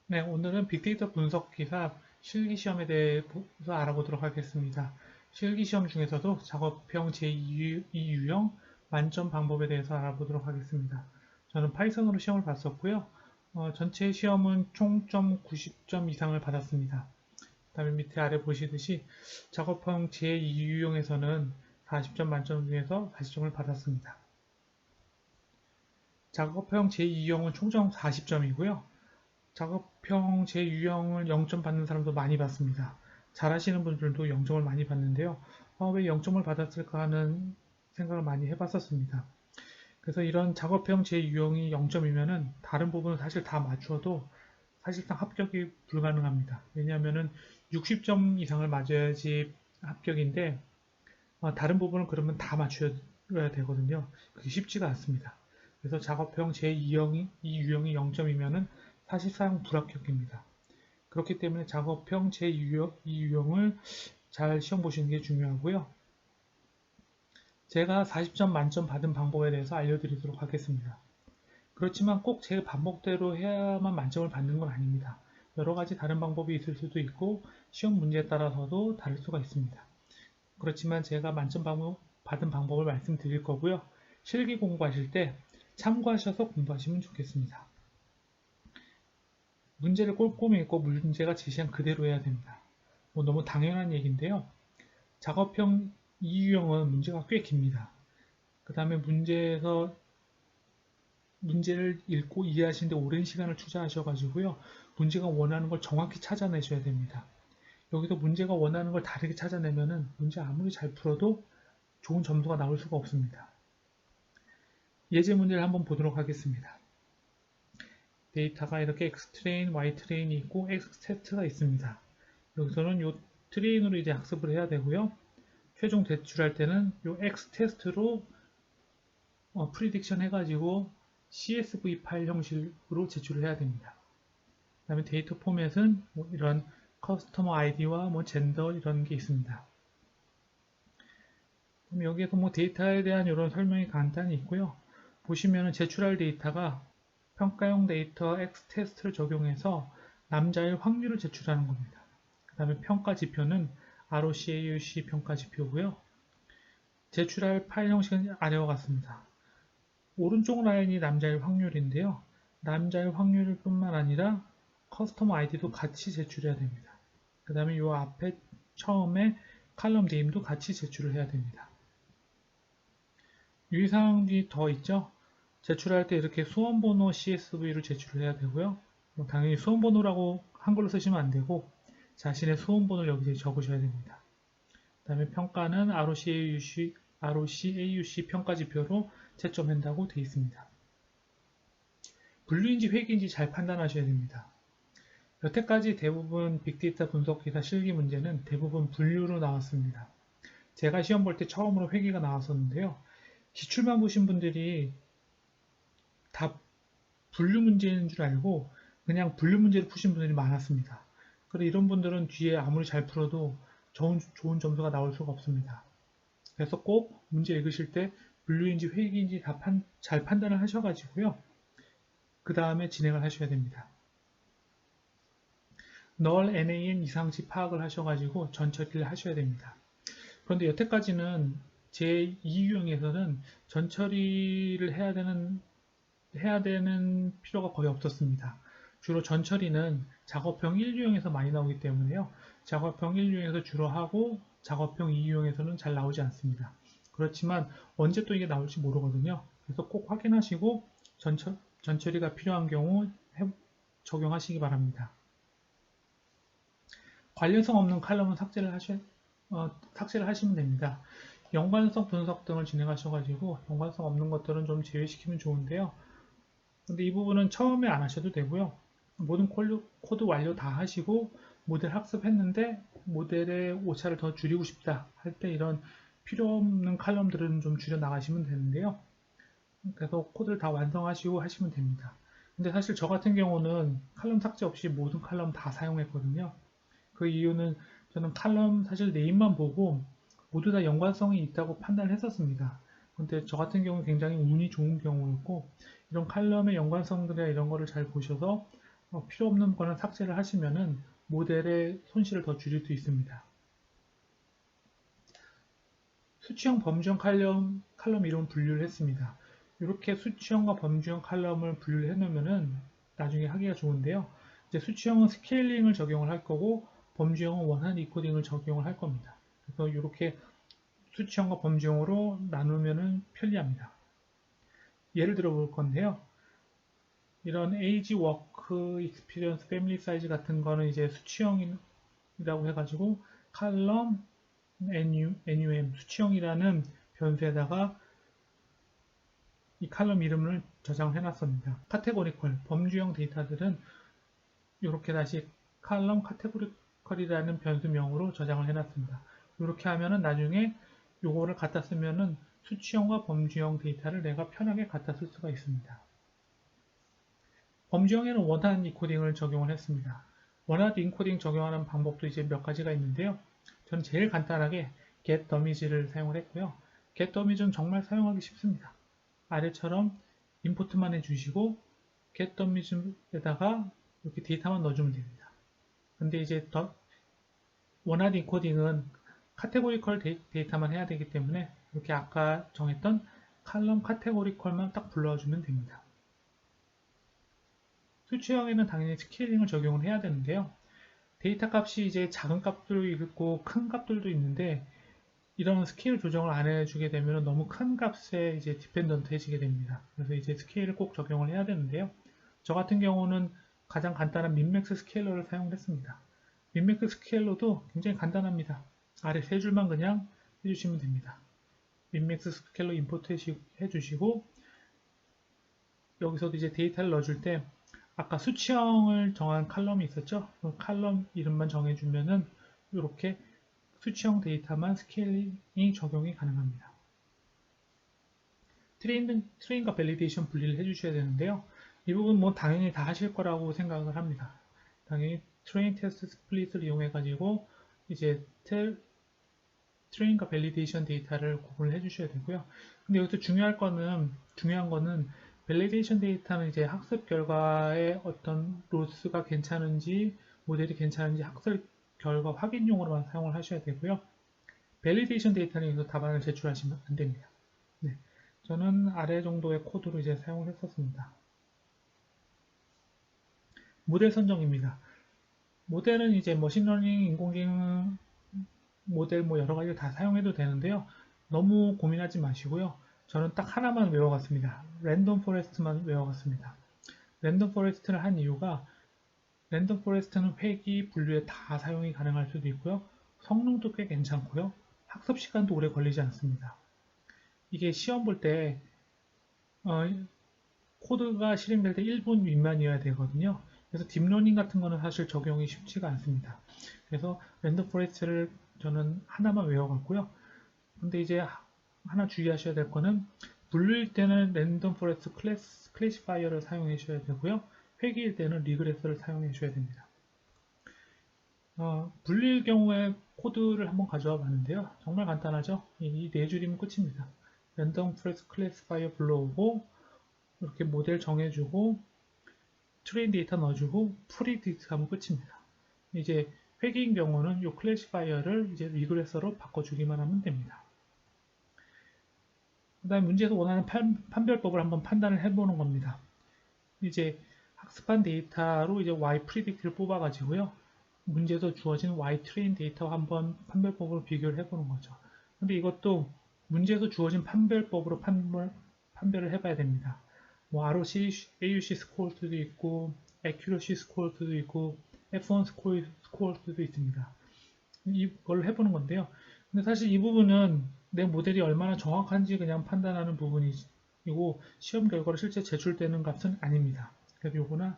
네, 오늘은 빅데이터 분석 기사 실기시험에 대해서 알아보도록 하겠습니다. 실기시험 중에서도 작업형 제2유형 만점 방법에 대해서 알아보도록 하겠습니다. 저는 파이썬으로 시험을 봤었고요. 전체 시험은 총점 90점 이상을 받았습니다. 그다음에 밑에 아래 보시듯이 작업형 제2유형에서는 40점 만점 중에서 40점을 받았습니다. 작업형 제2유형은 총점 40점이고요. 작업형 제 유형을 0점 받는 사람도 많이 봤습니다. 잘하시는 분들도 0점을 많이 받는데요. 왜 0점을 받았을까 하는 생각을 많이 해봤었습니다. 그래서 이런 작업형 제 유형이 0점이면은 다른 부분은 사실 다 맞춰도 사실상 합격이 불가능합니다. 왜냐하면은 60점 이상을 맞아야지 합격인데 다른 부분은 그러면 다 맞춰야 되거든요. 그게 쉽지가 않습니다. 그래서 작업형 제2유형이 0점이면은 사실상 불합격입니다. 그렇기 때문에 작업형 제2유형을 잘 시험 보시는 게 중요하고요. 제가 40점 만점 받은 방법에 대해서 알려드리도록 하겠습니다. 그렇지만 꼭 제 반복대로 해야만 만점을 받는 건 아닙니다. 여러 가지 다른 방법이 있을 수도 있고 시험 문제에 따라서도 다를 수가 있습니다. 그렇지만 제가 만점 받은 방법을 말씀드릴 거고요. 실기 공부하실 때 참고하셔서 공부하시면 좋겠습니다. 문제를 꼼꼼히 읽고 문제가 제시한 그대로 해야 됩니다. 너무 당연한 얘기인데요. 작업형 이유형은 문제가 꽤 깁니다. 그 다음에 문제를 읽고 이해하시는데 오랜 시간을 투자하셔가지고요. 문제가 원하는 걸 정확히 찾아내셔야 됩니다. 여기서 문제가 원하는 걸 다르게 찾아내면은 문제 아무리 잘 풀어도 좋은 점수가 나올 수가 없습니다. 예제 문제를 한번 보도록 하겠습니다. 데이터가 이렇게 X트레인, Y트레인이 있고 X테스트가 있습니다. 여기서는 이 트레인으로 이제 학습을 해야 되고요. 최종 제출할 때는 이 X테스트로 프리딕션 해가지고 CSV 파일 형식으로 제출을 해야 됩니다. 그 다음에 데이터 포맷은 이런 커스터머 아이디와 젠더 이런 게 있습니다. 그럼 여기에서 데이터에 대한 이런 설명이 간단히 있고요. 보시면은 제출할 데이터가 평가용 데이터 X테스트를 적용해서 남자일 확률을 제출하는 겁니다. 그 다음에 평가 지표는 ROC, AUC 평가 지표고요. 제출할 파일 형식은 아래와 같습니다. 오른쪽 라인이 남자일 확률인데요. 남자일 확률 뿐만 아니라 커스텀 아이디도 같이 제출해야 됩니다. 그 다음에 이 앞에 처음에 칼럼 네임도 같이 제출을 해야 됩니다. 유의사항이 더 있죠. 제출할 때 이렇게 수험번호 CSV를 제출을 해야 되고요. 당연히 수험번호라고 한글로 쓰시면 안 되고 자신의 수험번호를 여기에 적으셔야 됩니다. 그 다음에 평가는 ROC, AUC 평가지표로 채점한다고 되어 있습니다. 분류인지 회계인지 잘 판단하셔야 됩니다. 여태까지 대부분 빅데이터 분석 기사 실기 문제는 대부분 분류로 나왔습니다. 제가 시험 볼 때 처음으로 회계가 나왔었는데요. 기출만 보신 분들이 다 분류 문제인 줄 알고 그냥 분류 문제를 푸신 분들이 많았습니다. 그래서 이런 분들은 뒤에 아무리 잘 풀어도 좋은 점수가 나올 수가 없습니다. 그래서 꼭 문제 읽으실 때 분류인지 회계인지 다 잘 판단을 하셔가지고요. 그 다음에 진행을 하셔야 됩니다. null NaN 이상치 파악을 하셔가지고 전처리를 하셔야 됩니다. 그런데 여태까지는 제2유형에서는 전처리를 해야 되는 필요가 거의 없었습니다. 주로 전처리는 작업형 1유형에서 많이 나오기 때문에요. 작업형 1유형에서 주로 하고 작업형 2유형에서는 잘 나오지 않습니다. 그렇지만 언제 또 이게 나올지 모르거든요. 그래서 꼭 확인하시고 전처리가 필요한 경우 적용하시기 바랍니다. 관련성 없는 칼럼은 삭제를 하시면 됩니다. 연관성 분석 등을 진행하셔가지고 연관성 없는 것들은 좀 제외시키면 좋은데요. 근데 이 부분은 처음에 안 하셔도 되고요. 모든 코드 완료 다 하시고 모델 학습했는데 모델의 오차를 더 줄이고 싶다 할 때 이런 필요 없는 칼럼들은 좀 줄여 나가시면 되는데요. 그래서 코드를 다 완성하시고 하시면 됩니다. 근데 사실 저 같은 경우는 칼럼 삭제 없이 모든 칼럼 다 사용했거든요. 그 이유는 저는 칼럼 사실 네임만 보고 모두 다 연관성이 있다고 판단을 했었습니다. 근데 저 같은 경우는 굉장히 운이 좋은 경우였고 이런 칼럼의 연관성들이나 이런 거를 잘 보셔서 필요 없는 거는 삭제를 하시면은 모델의 손실을 더 줄일 수 있습니다. 수치형 범주형 칼럼 이름 분류를 했습니다. 이렇게 수치형과 범주형 칼럼을 분류를 해놓으면은 나중에 하기가 좋은데요. 이제 수치형은 스케일링을 적용을 할 거고 범주형은 원하는 이코딩을 적용을 할 겁니다. 그래서 이렇게 수치형과 범주형으로 나누면은 편리합니다. 예를 들어 볼 건데요. 이런 에이지, 워크, 익스피리언스, 패밀리 사이즈 같은 거는 이제 수치형이라고 해가지고 칼럼, NUM, 수치형이라는 변수에다가 이 칼럼 이름을 저장을 해놨습니다. 카테고리컬, 범주형 데이터들은 이렇게 다시 칼럼 카테고리컬이라는 변수명으로 저장을 해놨습니다. 이렇게 하면은 나중에 요거를 갖다 쓰면은 수치형과 범주형 데이터를 내가 편하게 갖다 쓸 수가 있습니다. 범주형에는 원하는 인코딩을 적용을 했습니다. 원하는 인코딩 적용하는 방법도 이제 몇 가지가 있는데요. 저는 제일 간단하게 getDumies를 사용을 했고요. getDumies는 정말 사용하기 쉽습니다. 아래처럼 임포트만 해주시고 getDumies에다가 이렇게 데이터만 넣어주면 됩니다. 근데 이제 원하는 인코딩은 카테고리컬 데이터만 해야 되기 때문에 이렇게 아까 정했던 칼럼 카테고리컬만 딱 불러주면 됩니다. 수치형에는 당연히 스케일링을 적용을 해야 되는데요. 데이터 값이 이제 작은 값도 있고 큰 값들도 있는데 이런 스케일 조정을 안 해주게 되면 너무 큰 값에 이제 디펜던트 해지게 됩니다. 그래서 이제 스케일을 꼭 적용을 해야 되는데요. 저 같은 경우는 가장 간단한 민맥스 스케일러를 사용했습니다. 민맥스 스케일러도 굉장히 간단합니다. 아래 세 줄만 그냥 해주시면 됩니다. 민맥스 스케일러 임포트 해주시고 여기서도 이제 데이터를 넣어줄 때 아까 수치형을 정한 칼럼이 있었죠? 그 칼럼 이름만 정해주면은 이렇게 수치형 데이터만 스케일링이 적용이 가능합니다. 트레인과 밸리데이션 분리를 해주셔야 되는데요. 이 부분 뭐 당연히 다 하실 거라고 생각을 합니다. 당연히 트레인 테스트 스플릿을 이용해 가지고 이제 트레인과 밸리데이션 데이터를 구분을 해주셔야 되고요. 근데 여기서 중요한 거는 밸리데이션 데이터는 이제 학습 결과에 어떤 로스가 괜찮은지 모델이 괜찮은지 학습 결과 확인용으로만 사용을 하셔야 되고요. 밸리데이션 데이터는 여기서 답안을 제출하시면 안 됩니다. 네, 저는 아래 정도의 코드로 이제 사용을 했었습니다. 모델 선정입니다. 모델은 이제 머신러닝, 인공지능 모델 뭐 여러 가지 다 사용해도 되는데요. 너무 고민하지 마시고요. 저는 딱 하나만 외워갔습니다. 랜덤 포레스트만 외워갔습니다. 랜덤 포레스트를 한 이유가 랜덤 포레스트는 회기, 분류에 다 사용이 가능할 수도 있고요. 성능도 꽤 괜찮고요. 학습 시간도 오래 걸리지 않습니다. 이게 시험 볼 때 코드가 실행될 때 1분 미만이어야 되거든요. 그래서 딥러닝 같은 거는 사실 적용이 쉽지가 않습니다. 그래서 랜덤 포레스트를 저는 하나만 외워갔고요. 근데 이제 하나 주의하셔야 될 거는 분류일 때는 랜덤 포레스트 클래시파이어를 사용해 주셔야 되고요. 회기일 때는 리그레서를 사용해 주셔야 됩니다. 분류일 경우에 코드를 한번 가져와 봤는데요. 정말 간단하죠? 이 네 줄이면 끝입니다. 랜덤 포레스트 클래시파이어 불러오고 이렇게 모델 정해주고 트레인 데이터 넣어주고 프리딕트 하면 끝입니다. 이제 회기인 경우는 이 클래시파이어를 이제 리그레서로 바꿔주기만 하면 됩니다. 그 다음에 문제에서 원하는 판별법을 한번 판단을 해보는 겁니다. 이제 학습한 데이터로 이제 Y predict를 뽑아가지고요. 문제에서 주어진 Y train 데이터와 한번 판별법으로 비교를 해보는 거죠. 근데 이것도 문제에서 주어진 판별법으로 판별을 해봐야 됩니다. 뭐 ROC, AUC 스코어도 있고, Accuracy 스코어도 있고, F1 스코어도 있습니다. 이걸 해보는 건데요. 근데 사실 이 부분은 내 모델이 얼마나 정확한지 그냥 판단하는 부분이고 시험 결과로 실제 제출되는 값은 아닙니다. 그래서 요거는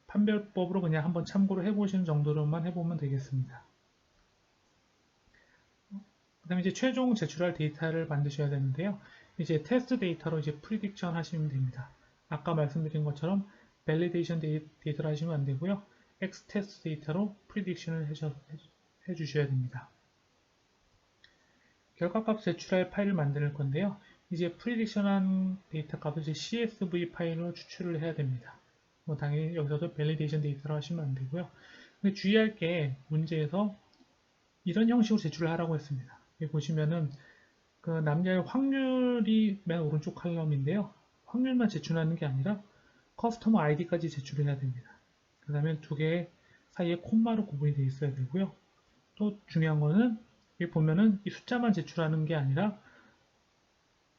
판별법으로 그냥 한번 참고를 해보시는 정도로만 해보면 되겠습니다. 그 다음에 이제 최종 제출할 데이터를 만드셔야 되는데요. 이제 테스트 데이터로 이제 프리딕션 하시면 됩니다. 아까 말씀드린 것처럼 밸리데이션 데이터로 하시면 안 되고요. X 테스트 데이터로 프리딕션을 해주셔야 됩니다. 결과값 제출할 파일을 만들 건데요. 이제 프리딕션한 데이터 값을 이제 CSV 파일로 추출을 해야 됩니다. 당연히 여기서도 밸리데이션 데이터로 하시면 안 되고요. 근데 주의할 게 문제에서 이런 형식으로 제출을 하라고 했습니다. 여기 보시면은 그 남녀의 확률이 맨 오른쪽 칼럼인데요. 확률만 제출하는 게 아니라 커스터머 아이디까지 제출을 해야 됩니다. 그 다음에 두 개 사이에 콤마로 구분이 되어 있어야 되고요. 또 중요한 거는 여기 보면은 이 숫자만 제출하는 게 아니라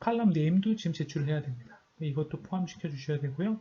칼럼 네임도 지금 제출을 해야 됩니다. 이것도 포함시켜 주셔야 되고요.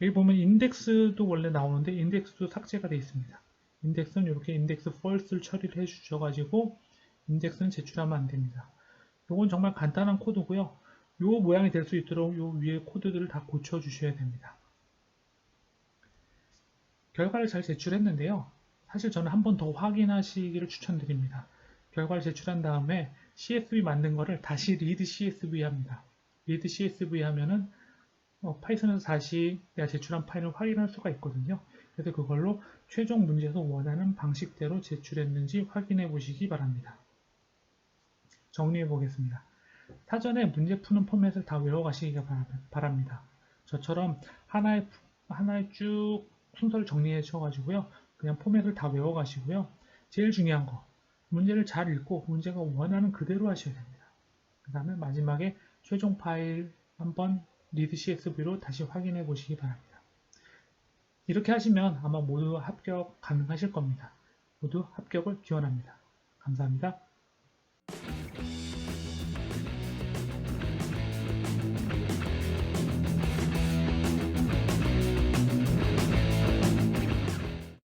여기 보면 인덱스도 원래 나오는데 인덱스도 삭제가 되어 있습니다. 인덱스는 이렇게 인덱스 false를 처리를 해 주셔가지고 인덱스는 제출하면 안 됩니다. 이건 정말 간단한 코드고요. 요 모양이 될 수 있도록 요 위에 코드들을 다 고쳐 주셔야 됩니다. 결과를 잘 제출했는데요. 사실 저는 한 번 더 확인하시기를 추천드립니다. 결과를 제출한 다음에 CSV 만든 거를 다시 read CSV 합니다. read CSV 하면은 파이썬에서 다시 내가 제출한 파일을 확인할 수가 있거든요. 그래서 그걸로 최종 문제에서 원하는 방식대로 제출했는지 확인해 보시기 바랍니다. 정리해 보겠습니다. 사전에 문제 푸는 포맷을 다 외워가시기 바랍니다. 저처럼 하나의 쭉 순서를 정리해 주셔가지고요. 그냥 포맷을 다 외워가시고요. 제일 중요한 거, 문제를 잘 읽고 문제가 원하는 그대로 하셔야 됩니다. 그 다음에 마지막에 최종 파일 한번 리드 CSV로 다시 확인해 보시기 바랍니다. 이렇게 하시면 아마 모두 합격 가능하실 겁니다. 모두 합격을 기원합니다. 감사합니다.